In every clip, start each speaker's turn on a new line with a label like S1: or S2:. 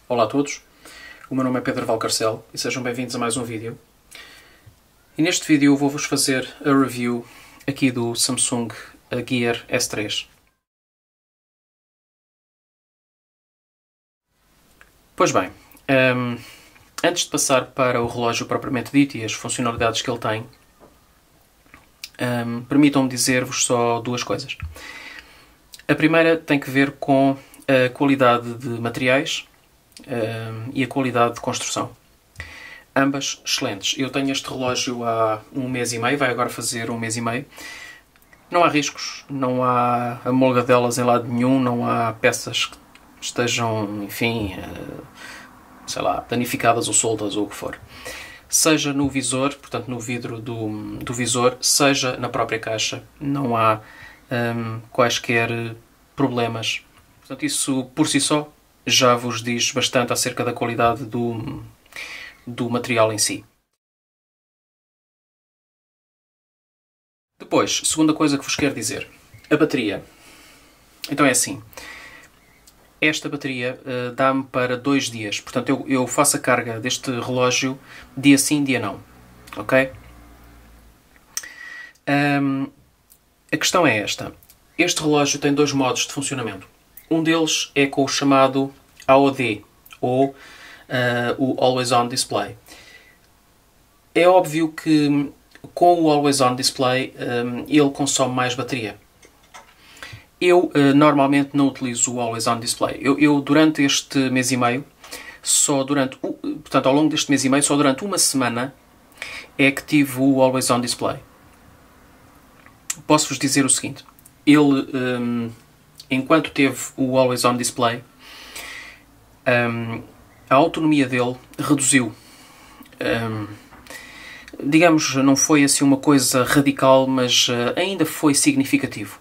S1: Olá a todos, o meu nome é Pedro Valcarcel e sejam bem-vindos a mais um vídeo. E neste vídeo eu vou-vos fazer a review aqui do Samsung Gear S3. Pois bem, antes de passar para o relógio propriamente dito e as funcionalidades que ele tem, permitam-me dizer-vos só duas coisas. A primeira tem que ver com a qualidade de materiais e a qualidade de construção. Ambas excelentes. Eu tenho este relógio há 1 mês e meio, vai agora fazer 1 mês e meio. Não há riscos, não há amolgadelas em lado nenhum, não há peças que estejam, enfim, sei lá, danificadas ou soltas ou o que for. Seja no visor, portanto no vidro do visor, seja na própria caixa, não há quaisquer problemas. Portanto, isso por si só já vos diz bastante acerca da qualidade do material em si. Depois, segunda coisa que vos quero dizer, a bateria. Então é assim, esta bateria dá-me para 2 dias, portanto eu faço a carga deste relógio dia sim, dia não, ok? A questão é esta, este relógio tem 2 modos de funcionamento. Um deles é com o chamado AOD, ou o Always On Display. É óbvio que com o Always On Display ele consome mais bateria. Eu normalmente não utilizo o Always On Display. Eu durante este mês e meio, portanto ao longo deste mês e meio, só durante 1 semana é que tive o Always On Display. Posso-vos dizer o seguinte, ele, enquanto teve o Always On Display, a autonomia dele reduziu. Digamos, não foi assim uma coisa radical, mas ainda foi significativo.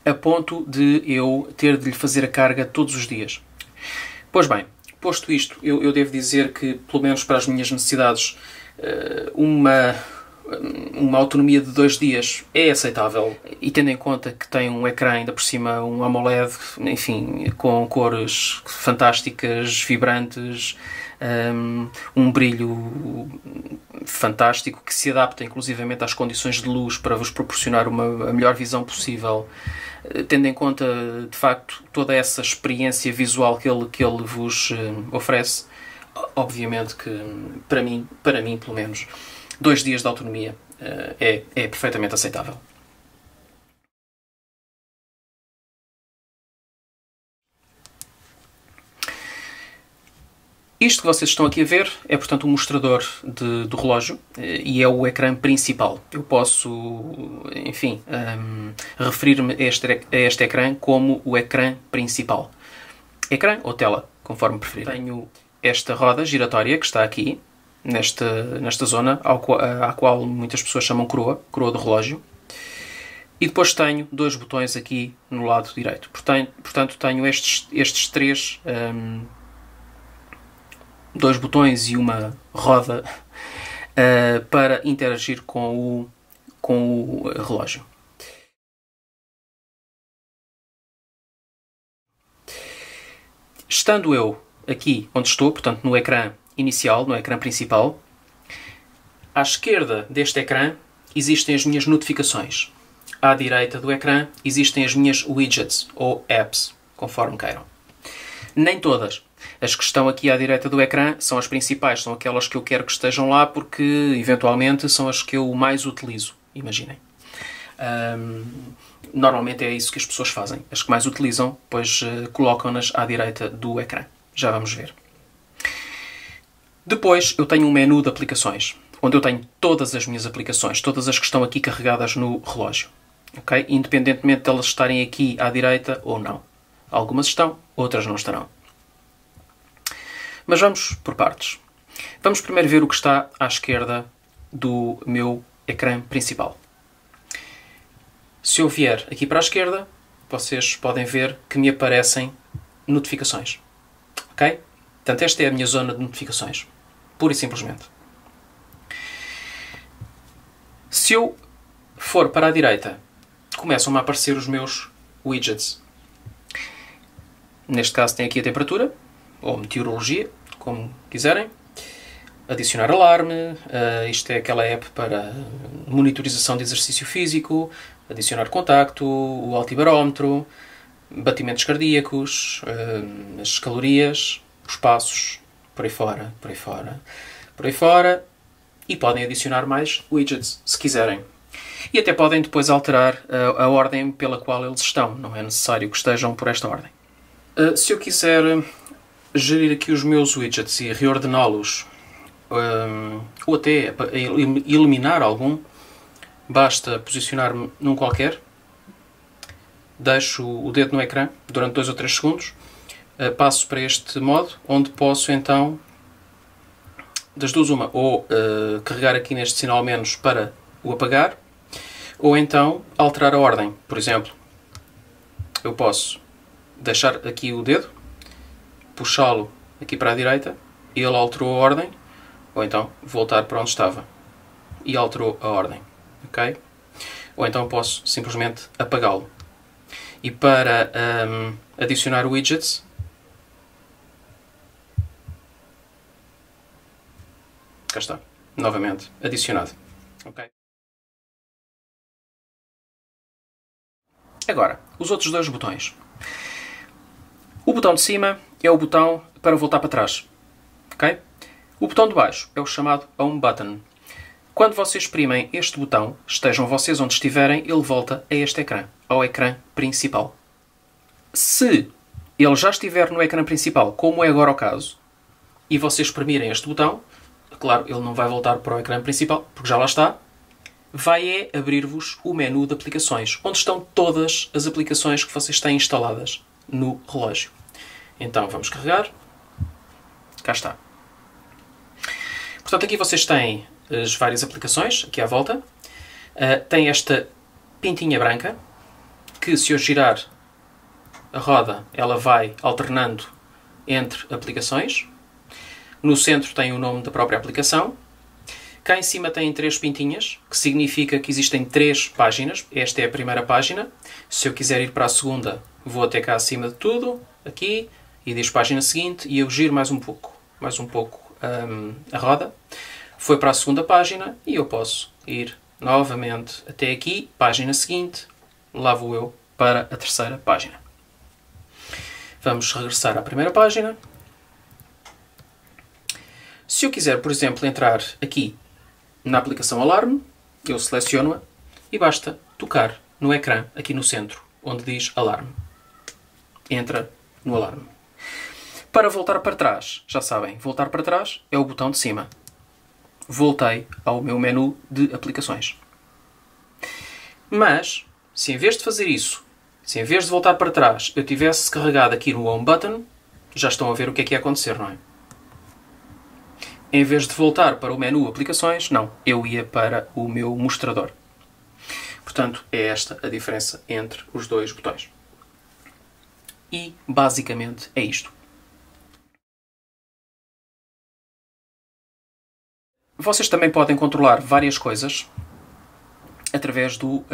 S1: A ponto de eu ter de lhe fazer a carga todos os dias. Pois bem, posto isto, eu devo dizer que, pelo menos para as minhas necessidades, uma autonomia de 2 dias é aceitável. E tendo em conta que tem um ecrã, ainda por cima, um AMOLED, enfim, com cores fantásticas, vibrantes, um brilho fantástico que se adapta inclusivamente às condições de luz para vos proporcionar a melhor visão possível, tendo em conta de facto toda essa experiência visual que ele vos oferece, obviamente que para mim pelo menos 2 dias de autonomia é perfeitamente aceitável. Isto que vocês estão aqui a ver é, portanto, o mostrador do relógio e é o ecrã principal. Eu posso, enfim, referir-me a este ecrã como o ecrã principal. Ecrã ou tela, conforme preferirem. Tenho esta roda giratória que está aqui, nesta zona, à qual muitas pessoas chamam coroa do relógio. E depois tenho 2 botões aqui no lado direito. Portanto tenho estes 3... 2 botões e uma roda para interagir com o relógio. Estando eu aqui onde estou, portanto no ecrã inicial, no ecrã principal, à esquerda deste ecrã existem as minhas notificações. À direita do ecrã existem as minhas widgets, ou apps, conforme queiram. Nem todas. As que estão aqui à direita do ecrã são as principais, são aquelas que eu quero que estejam lá porque, eventualmente, são as que eu mais utilizo. Imaginem. Normalmente é isso que as pessoas fazem. As que mais utilizam, pois colocam-nas à direita do ecrã. Já vamos ver. Depois eu tenho um menu de aplicações, onde eu tenho todas as minhas aplicações, todas as que estão aqui carregadas no relógio. Okay? Independentemente de elas estarem aqui à direita ou não. Algumas estão, outras não estarão. Mas vamos por partes. Vamos primeiro ver o que está à esquerda do meu ecrã principal. Se eu vier aqui para a esquerda, vocês podem ver que me aparecem notificações. Ok? Portanto, esta é a minha zona de notificações. Pura e simplesmente. Se eu for para a direita, começam a aparecer os meus widgets. Neste caso tem aqui a temperatura, ou meteorologia, como quiserem. Adicionar alarme, isto é aquela app para monitorização de exercício físico, adicionar contacto, o altibarómetro, batimentos cardíacos, as calorias, os passos, por aí fora, por aí fora, por aí fora. E podem adicionar mais widgets, se quiserem. E até podem depois alterar a ordem pela qual eles estão. Não é necessário que estejam por esta ordem. Se eu quiser gerir aqui os meus widgets e reordená-los, ou até eliminar algum, basta posicionar-me num qualquer, deixo o dedo no ecrã durante 2 ou 3 segundos, passo para este modo, onde posso então, das duas uma, ou carregar aqui neste sinal menos para o apagar, ou então alterar a ordem. Por exemplo, eu posso deixar aqui o dedo, puxá-lo aqui para a direita, e ele alterou a ordem, ou então voltar para onde estava e alterou a ordem. Ok? Ou então posso simplesmente apagá-lo. E para adicionar widgets, cá está, novamente adicionado. Ok? Agora, os outros dois botões. O botão de cima é o botão para voltar para trás. Ok? O botão de baixo é o chamado Home Button. Quando vocês exprimem este botão, estejam vocês onde estiverem, ele volta a este ecrã, ao ecrã principal. Se ele já estiver no ecrã principal, como é agora o caso, e vocês exprimirem este botão, claro, ele não vai voltar para o ecrã principal, porque já lá está, vai abrir-vos o menu de aplicações, onde estão todas as aplicações que vocês têm instaladas no relógio. Então vamos carregar. Cá está. Portanto, aqui vocês têm as várias aplicações, aqui à volta. Tem esta pintinha branca, que se eu girar a roda, ela vai alternando entre aplicações. No centro tem o nome da própria aplicação. Cá em cima tem 3 pintinhas, que significa que existem 3 páginas. Esta é a primeira página. Se eu quiser ir para a segunda, vou até cá acima de tudo, aqui, e diz página seguinte, e eu giro mais um pouco a roda. Foi para a segunda página e eu posso ir novamente até aqui, página seguinte, lá vou eu para a terceira página. Vamos regressar à primeira página. Se eu quiser, por exemplo, entrar aqui na aplicação Alarme, eu seleciono-a e basta tocar no ecrã, aqui no centro, onde diz Alarme. Entra no Alarme. Para voltar para trás, já sabem, voltar para trás é o botão de cima. Voltei ao meu menu de aplicações. Mas, se em vez de fazer isso, se em vez de voltar para trás, eu tivesse carregado aqui no Home Button, já estão a ver o que é que ia acontecer, não é? Em vez de voltar para o menu Aplicações, não, eu ia para o meu mostrador. Portanto, é esta a diferença entre os dois botões. E, basicamente, é isto. Vocês também podem controlar várias coisas através do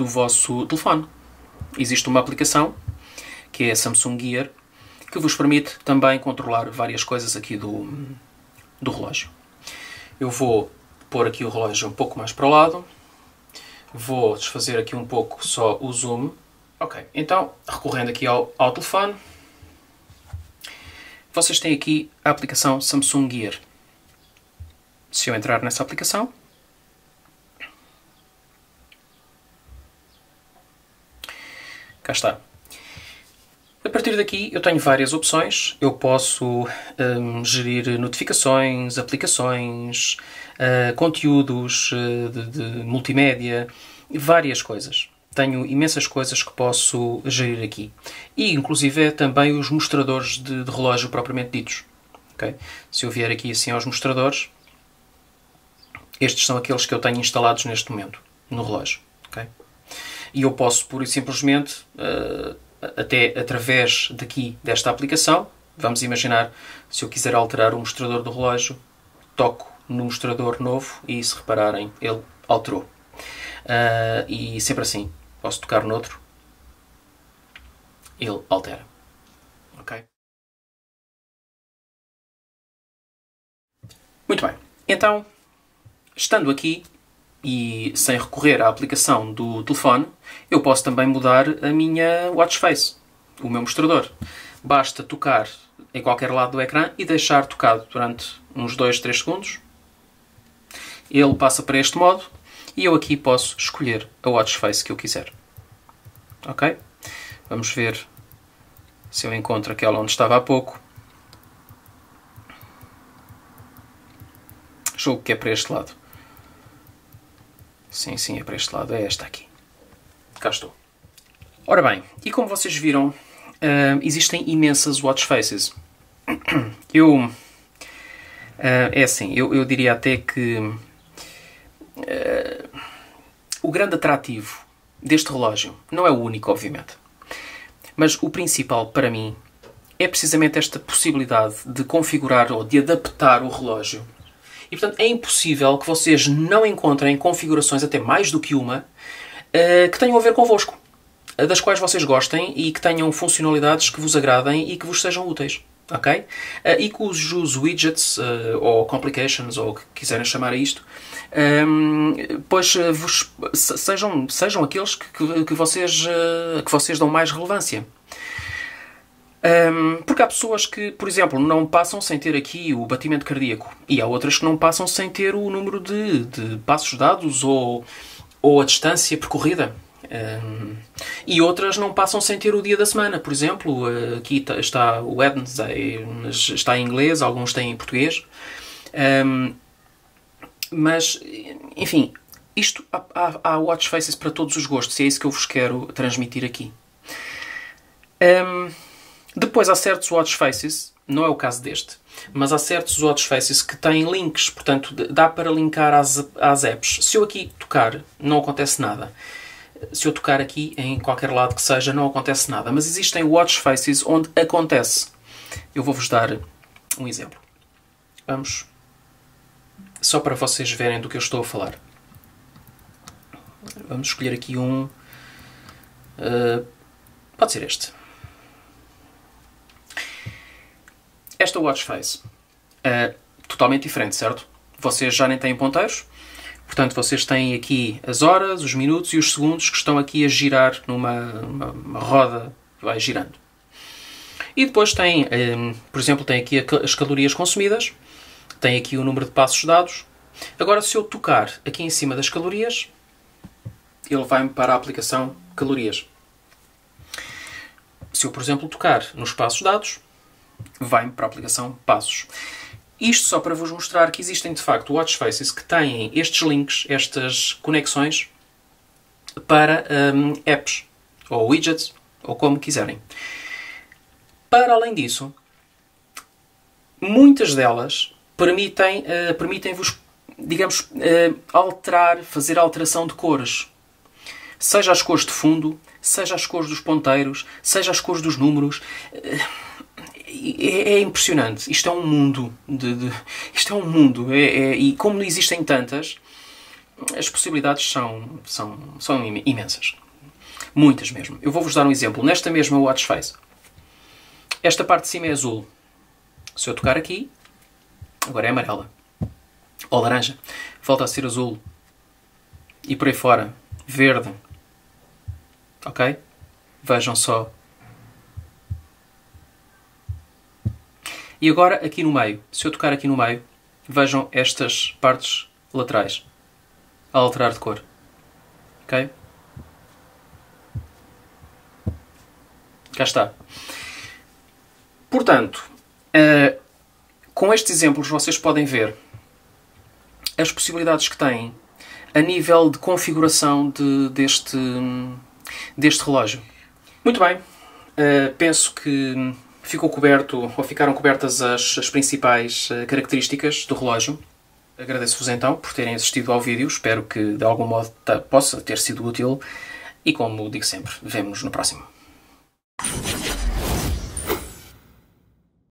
S1: vosso telefone. Existe uma aplicação, que é a Samsung Gear, que vos permite também controlar várias coisas aqui do relógio. Eu vou pôr aqui o relógio um pouco mais para o lado. Vou desfazer aqui um pouco só o zoom. Ok, então, recorrendo aqui ao telefone, vocês têm aqui a aplicação Samsung Gear. Se eu entrar nessa aplicação, cá está. A partir daqui eu tenho várias opções. Eu posso gerir notificações, aplicações, conteúdos de multimédia, várias coisas. Tenho imensas coisas que posso gerir aqui. E, inclusive, também os mostradores de relógio propriamente ditos. Okay? Se eu vier aqui assim aos mostradores, estes são aqueles que eu tenho instalados neste momento, no relógio. Okay? E eu posso, pura e simplesmente, até através daqui, desta aplicação, vamos imaginar, se eu quiser alterar o mostrador do relógio, toco no mostrador novo e, se repararem, ele alterou. E sempre assim, posso tocar noutro, ele altera. Ok? Muito bem. Então, estando aqui e sem recorrer à aplicação do telefone, eu posso também mudar a minha watch face, o meu mostrador. Basta tocar em qualquer lado do ecrã e deixar tocado durante uns 2, 3 segundos. Ele passa para este modo e eu aqui posso escolher a watch face que eu quiser. Ok? Vamos ver se eu encontro aquela onde estava há pouco. Julgo que é para este lado. Sim, sim, é para este lado. É esta aqui. Cá estou. Ora bem, e como vocês viram, existem imensas watch faces. É assim, eu diria até que o grande atrativo deste relógio não é o único, obviamente. Mas o principal, para mim, é precisamente esta possibilidade de configurar ou de adaptar o relógio. E, portanto, é impossível que vocês não encontrem configurações, até mais do que uma, que tenham a ver convosco. Das quais vocês gostem e que tenham funcionalidades que vos agradem e que vos sejam úteis. Ok? E cujos widgets, ou complications, ou o que quiserem chamar a isto, pois sejam aqueles que vocês dão mais relevância. Porque há pessoas que, por exemplo, não passam sem ter aqui o batimento cardíaco. E há outras que não passam sem ter o número de passos dados ou a distância percorrida. E outras não passam sem ter o dia da semana. Por exemplo, aqui está o Wednesday, mas está em inglês, alguns têm em português. Mas, enfim, há watch faces para todos os gostos e é isso que eu vos quero transmitir aqui. Depois há certos watch faces, não é o caso deste, mas há certos watch faces que têm links, portanto dá para linkar às apps. Se eu aqui tocar, não acontece nada. Se eu tocar aqui, em qualquer lado que seja, não acontece nada. Mas existem watch faces onde acontece. Eu vou-vos dar um exemplo. Vamos. Só para vocês verem do que eu estou a falar. Vamos escolher aqui um. Pode ser este. Esta watch face. Totalmente diferente, certo? Vocês já nem têm ponteiros. Portanto, vocês têm aqui as horas, os minutos e os segundos que estão aqui a girar numa roda que vai girando. E depois tem, por exemplo, tem aqui as calorias consumidas, tem aqui o número de passos dados. Agora, se eu tocar aqui em cima das calorias, ele vai-me para a aplicação calorias. Se eu, por exemplo, tocar nos passos dados, vai-me para a aplicação passos. Isto só para vos mostrar que existem, de facto, watch faces que têm estes links, estas conexões para apps, ou widgets, ou como quiserem. Para além disso, muitas delas permitem-vos, digamos, fazer alteração de cores. Seja as cores de fundo, seja as cores dos ponteiros, seja as cores dos números. É impressionante. Isto é um mundo. Isto é um mundo. E como existem tantas, as possibilidades são imensas. Muitas mesmo. Eu vou-vos dar um exemplo. Nesta mesma watch face, esta parte de cima é azul. Se eu tocar aqui, agora é amarela. Ou laranja. Volta a ser azul. E por aí fora, verde. Ok? Vejam só. E agora aqui no meio. Se eu tocar aqui no meio, vejam estas partes laterais a alterar de cor. Ok? Cá está. Portanto, com estes exemplos vocês podem ver as possibilidades que têm a nível de configuração deste relógio. Muito bem. Penso que ficou coberto, ou ficaram cobertas as principais características do relógio. Agradeço-vos então por terem assistido ao vídeo. Espero que de algum modo possa ter sido útil. E como digo sempre, vemo-nos no próximo.